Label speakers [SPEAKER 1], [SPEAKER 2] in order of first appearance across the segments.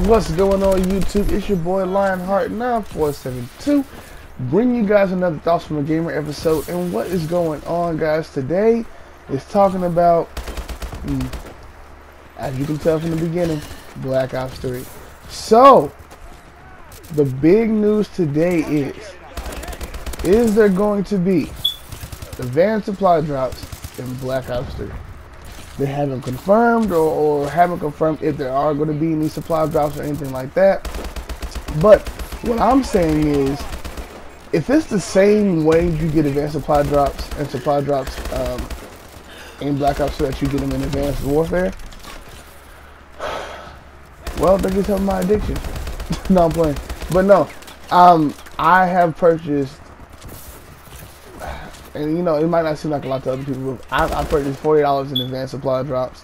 [SPEAKER 1] What's going on YouTube? It's your boy Lionheart9472 bringing you guys another Thoughts from a Gamer episode. And what is going on, guys, today is talking about, as you can tell from the beginning, Black Ops 3. So the big news today is there going to be advanced supply drops in Black Ops 3? They haven't confirmed or haven't confirmed if there are going to be any supply drops or anything like that. But what I'm saying is, if it's the same way you get advanced supply drops and supply drops in Black Ops so that you get them in Advanced Warfare, well, they're just helping my addiction. No, I'm playing. But no, I have purchased, and you know, it might not seem like a lot to other people, but I purchased $40 in advanced supply drops.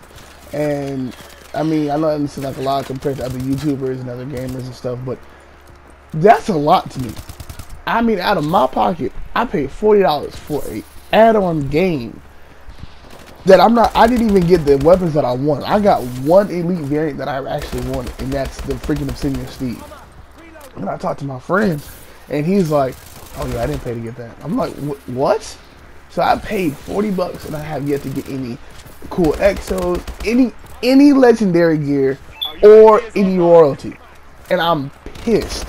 [SPEAKER 1] And I mean, I know it doesn't seem like a lot compared to other YouTubers and other gamers and stuff, but that's a lot to me. I mean, out of my pocket, I paid $40 for a add-on game that I didn't even get the weapons that I wanted. I got one elite variant that I actually wanted, and that's the freaking Obsidian Steed. And I talked to my friend, and he's like, "Oh yeah, I didn't pay to get that." I'm like, "What?" So I paid $40 and I have yet to get any cool exos, any legendary gear, or any royalty, and I'm pissed.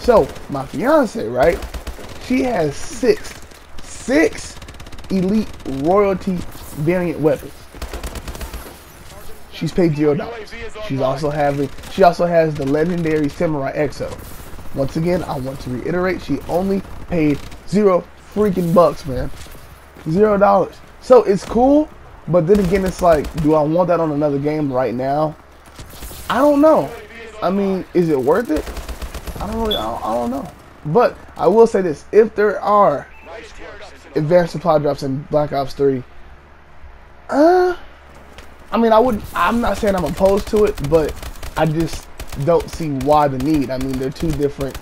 [SPEAKER 1] So my fiance, right? She has six elite royalty variant weapons. She's paid $0. She also has the legendary samurai exo. Once again, I want to reiterate, she only paid $0 freaking bucks, man. $0. So it's cool, but then again, it's like, do I want that on another game right now? I don't know. I mean, is it worth it? I don't know. But I will say this: if there are advanced supply drops in Black Ops 3, I mean, I'm not saying I'm opposed to it, but I just don't see why the need. I mean, they're two different,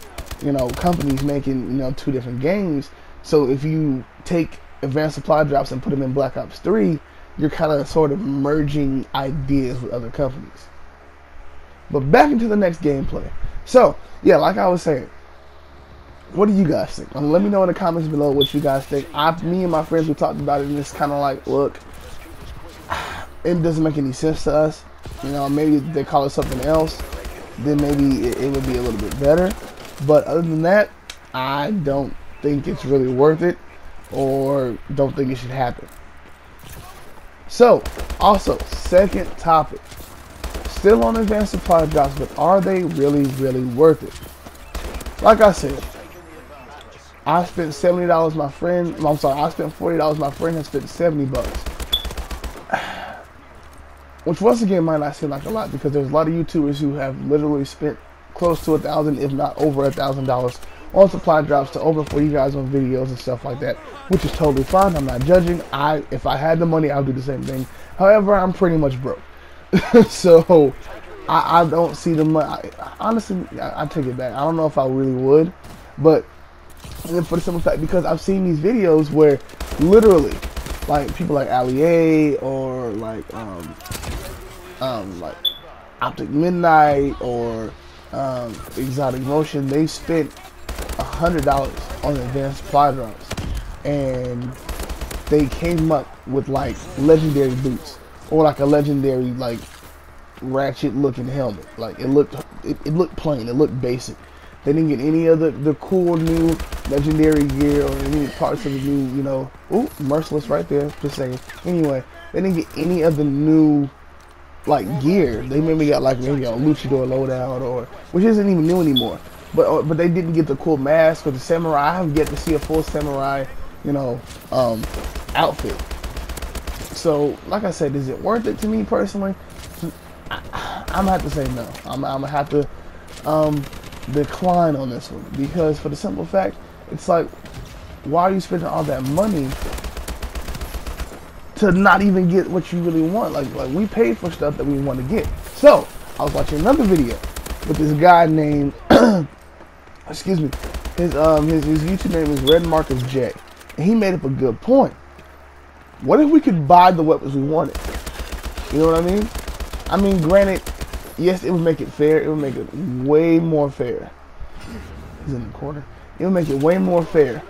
[SPEAKER 1] companies making, two different games. So if you take advanced supply drops and put them in Black Ops 3, you're kind of sort of merging ideas with other companies. But back into the next gameplay. So yeah, like I was saying, what do you guys think? Let me know in the comments below what you guys think. Me and my friends, we talked about it, and it's kind of like, look, it doesn't make any sense to us. Maybe if they call it something else, then maybe it would be a little bit better. But other than that, I don't think it's really worth it, or don't think it should happen. So, also, second topic. Still on advanced supply drops, but are they really, really worth it? Like I said, I spent $70. I spent $40. My friend has spent $70. Which once again might not seem like a lot, because there's a lot of YouTubers who have literally spent close to $1,000, if not over $1,000, on supply drops to open for you guys on videos and stuff like that, which is totally fine. I'm not judging. If I had the money, I'll do the same thing. However, I'm pretty much broke. So I don't see the money. Honestly, I take it back. I don't know if I really would, but for the simple fact, because I've seen these videos where literally, like, people like Ali or like Optic Midnight or Exotic Motion, they spent $100 on advanced supply drops, and they came up with like legendary boots or like a legendary like ratchet looking helmet. Like it looked plain, it looked basic. They didn't get any of the cool new legendary gear or any parts of the new, ooh, merciless right there, just saying. Anyway, they didn't get any of the new like gear. They maybe got like maybe a luchador loadout, or which isn't even new anymore. But they didn't get the cool mask or the samurai. I haven't yet to see a full samurai, outfit. So, like I said, is it worth it to me personally? I'm gonna have to say no. I'm gonna have to decline on this one, because for the simple fact, it's like, why are you spending all that money to not even get what you really want? Like we paid for stuff that we want to get. So I was watching another video with this guy named excuse me, his YouTube name is Red Marcus J, and he made up a good point. What if we could buy the weapons we wanted? You know what I mean? I mean, granted, yes, it would make it fair. It would make it way more fair. He's in the corner. It would make it way more fair.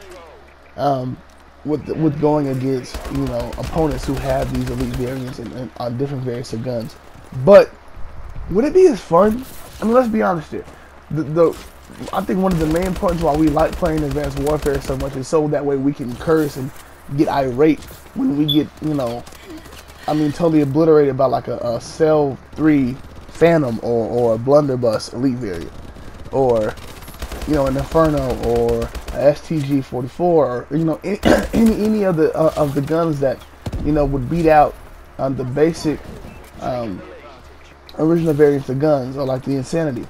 [SPEAKER 1] With going against, you know, opponents who have these elite variants and on different variants of guns. But would it be as fun? I mean, let's be honest here. I think one of the main points why we like playing Advanced Warfare so much is so that way we can curse and get irate when we get, you know, I mean, totally obliterated by like a Cell 3 Phantom or a Blunderbuss elite variant, or, you know, an Inferno or a STG-44, or, you know, any of the guns that, you know, would beat out the basic original variants of guns, or like the Insanity.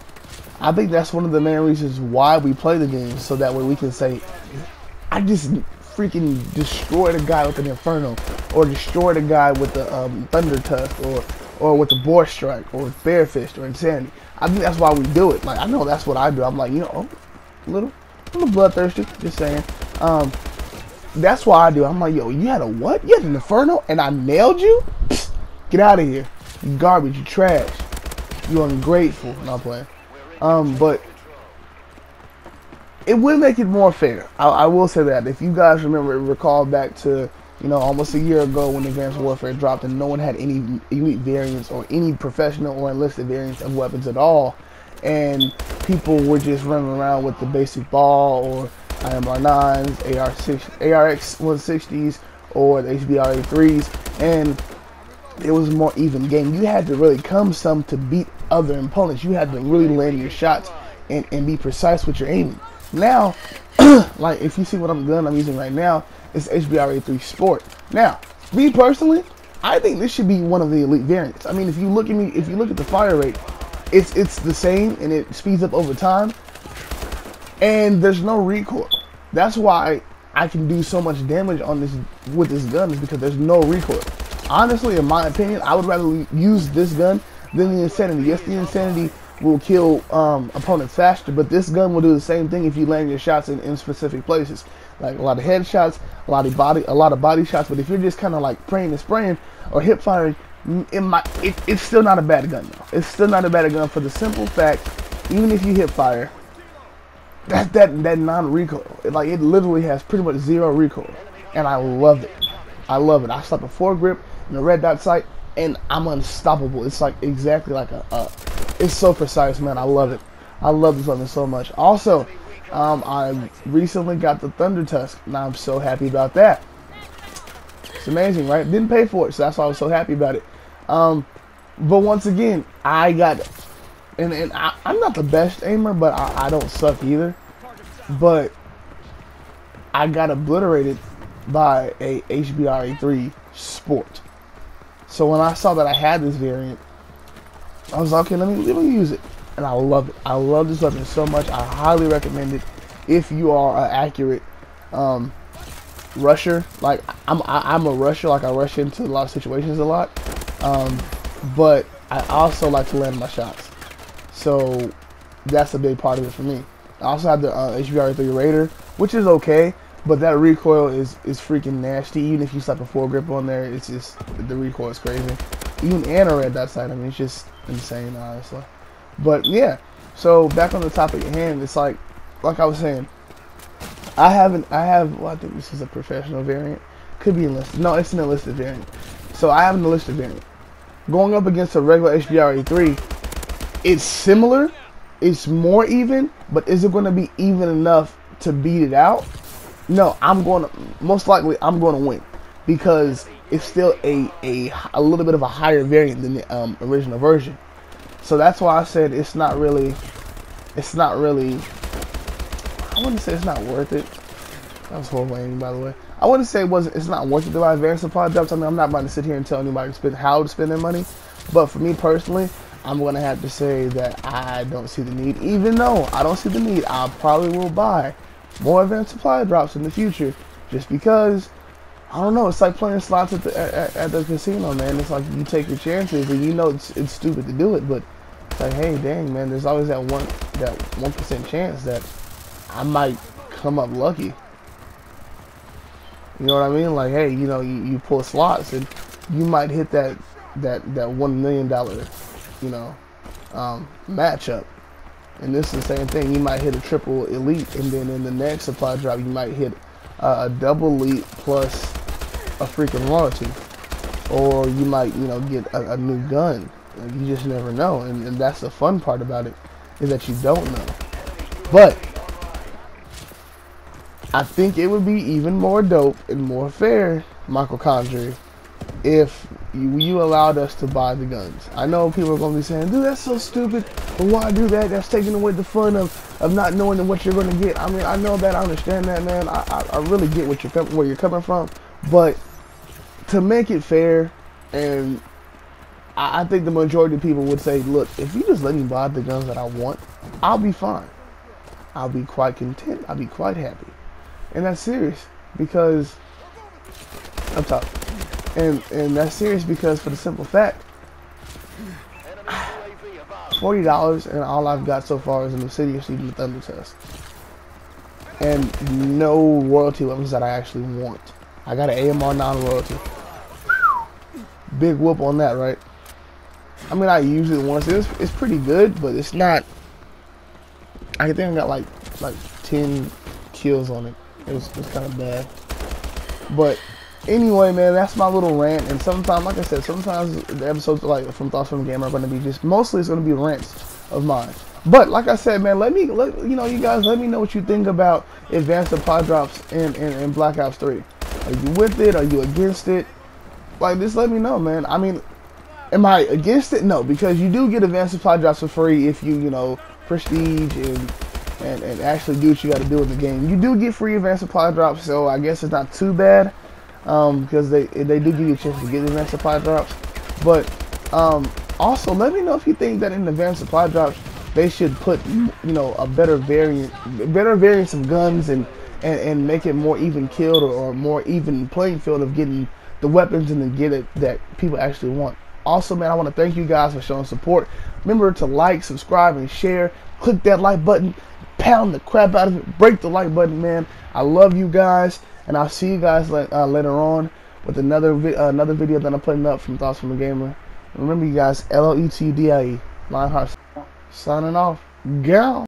[SPEAKER 1] I think that's one of the main reasons why we play the game, so that way we can say, I just freaking destroyed a guy with an Inferno, or destroyed a guy with the Thunder Tusk, or with the Boar Strike, or with Bear Fist, or Insanity. I think that's why we do it. Like, I know that's what I do. I'm like, you know, I'm a bloodthirsty, just saying. That's why I do. I'm like, yo, you had a what? You had an Inferno, and I nailed you? Psst, get out of here. You garbage, you trash. You ungrateful. Not playing. But it would make it more fair. I will say that. If you guys recall back to, you know, almost a year ago when Advanced Warfare dropped and no one had any elite variants or any professional or enlisted variants of weapons at all, and people were just running around with the basic ball or IMR9s, ARX 160s, or the HBRA3s, and it was a more even game. You had to really come some to beat other opponents. You had to really land your shots and be precise with your aiming. Now, like if you see what I'm using right now, it's HBRA3 Sport. Now, me personally, I think this should be one of the elite variants. I mean, if you look at the fire rate, it's the same, and it speeds up over time, and there's no recoil. That's why I can do so much damage on this with this gun, is because there's no recoil. Honestly, in my opinion, I would rather use this gun than the Insanity. Yes, the Insanity will kill opponents faster, but this gun will do the same thing if you land your shots in specific places, like a lot of headshots, a lot of body shots. But if you're just kind of like praying and spraying or hip firing, it's still not a bad gun though. It's still not a bad gun for the simple fact, even if you hip fire, that non-recoil, it literally has pretty much zero recoil, and I love it. I love it. I slap a foregrip in a red dot sight, and I'm unstoppable. It's like exactly like it's so precise, man. I love it. I love this weapon so much. Also, I recently got the Thunder Tusk, and I'm so happy about that. It's amazing, right? Didn't pay for it, so that's why I was so happy about it. But once again, I got it. And I'm not the best aimer, but I don't suck either. But I got obliterated by a HBRA3 Sport. So when I saw that I had this variant, I was like, okay, let me use it. And I love it. I love this weapon so much. I highly recommend it if you are an accurate rusher. Like I'm a rusher. Like I rush into a lot of situations a lot. But I also like to land my shots. So that's a big part of it for me. I also have the HBRA3 Raider, which is okay, but that recoil is freaking nasty. Even if you slap a foregrip on there, it's just, the recoil is crazy. Even and a red dot sight, I mean, it's just insane, honestly. But yeah, so back on the topic at hand, it's like I was saying, well, I think this is a professional variant. Could be enlisted. No, it's an enlisted variant. So I have an enlisted variant. Going up against a regular HBRA3, it's similar, it's more even, but is it going to be even enough to beat it out? No, most likely I'm going to win, because it's still a little bit of a higher variant than the original version. So that's why I said it's not really, I wouldn't say it's not worth it. That was horrible aiming, by the way. I wouldn't say it's not worth it to buy advanced supply drops. I mean, I'm not about to sit here and tell anybody how to spend their money, but for me personally, I'm going to have to say that I don't see the need. Even though I don't see the need, I probably will buy more advanced supply drops in the future, just because, I don't know, it's like playing slots at the casino, man. It's like you take your chances, and you know it's stupid to do it, but it's like, hey, dang, man, there's always that 1% chance that I might come up lucky. You know what I mean? Like, hey, you know, you pull slots and you might hit that $1 million, you know, matchup. And this is the same thing. You might hit a triple elite, and then in the next supply drop, you might hit a double elite plus a freaking royalty, or you might, you know, get a new gun. You just never know, and that's the fun part about it, is that you don't know. But I think it would be even more dope and more fair, Michael Condrey, if you allowed us to buy the guns. I know people are going to be saying, dude, that's so stupid. But why do that? That's taking away the fun of not knowing what you're going to get. I mean, I know that. I understand that, man. I really get where you're coming from. But to make it fair, and I think the majority of people would say, look, if you just let me buy the guns that I want, I'll be fine. I'll be quite content. I'll be quite happy. And that's serious, because I'm talking. And that's serious because, for the simple fact, $40 and all I've got so far is an Insidious Even the Thunder Test. And no royalty weapons that I actually want. I got an AMR non-royalty. Big whoop on that, right? I mean, I used it once. It's pretty good, but it's not. I think I got like 10 kills on it. It was kind of bad. But anyway, man, that's my little rant. And sometimes, like I said, sometimes the episodes like from Thoughts from a Gamer are going to be just, mostly it's going to be rants of mine. But like I said, man, you guys, let me know what you think about advanced supply drops in Black Ops 3. Are you with it? Are you against it? Like, just let me know, man. I mean, am I against it? No, because you do get advanced supply drops for free if you know, prestige and actually do what you got to do in the game. You do get free advanced supply drops, so I guess it's not too bad. Because they do give you a chance to get advanced supply drops. But also, let me know if you think that in advanced supply drops they should put, you know, a better variants of guns and make it more even killed, or more even playing field of getting the weapons and the get it that people actually want. Also, man, I want to thank you guys for showing support. Remember to like, subscribe, and share. Click that like button. Pound the crap out of it. Break the like button, man. I love you guys. And I'll see you guys later on with another video that I'm putting up from Thoughts from a Gamer. Remember, you guys, LOETDIE, Lionheart, signing off. Go.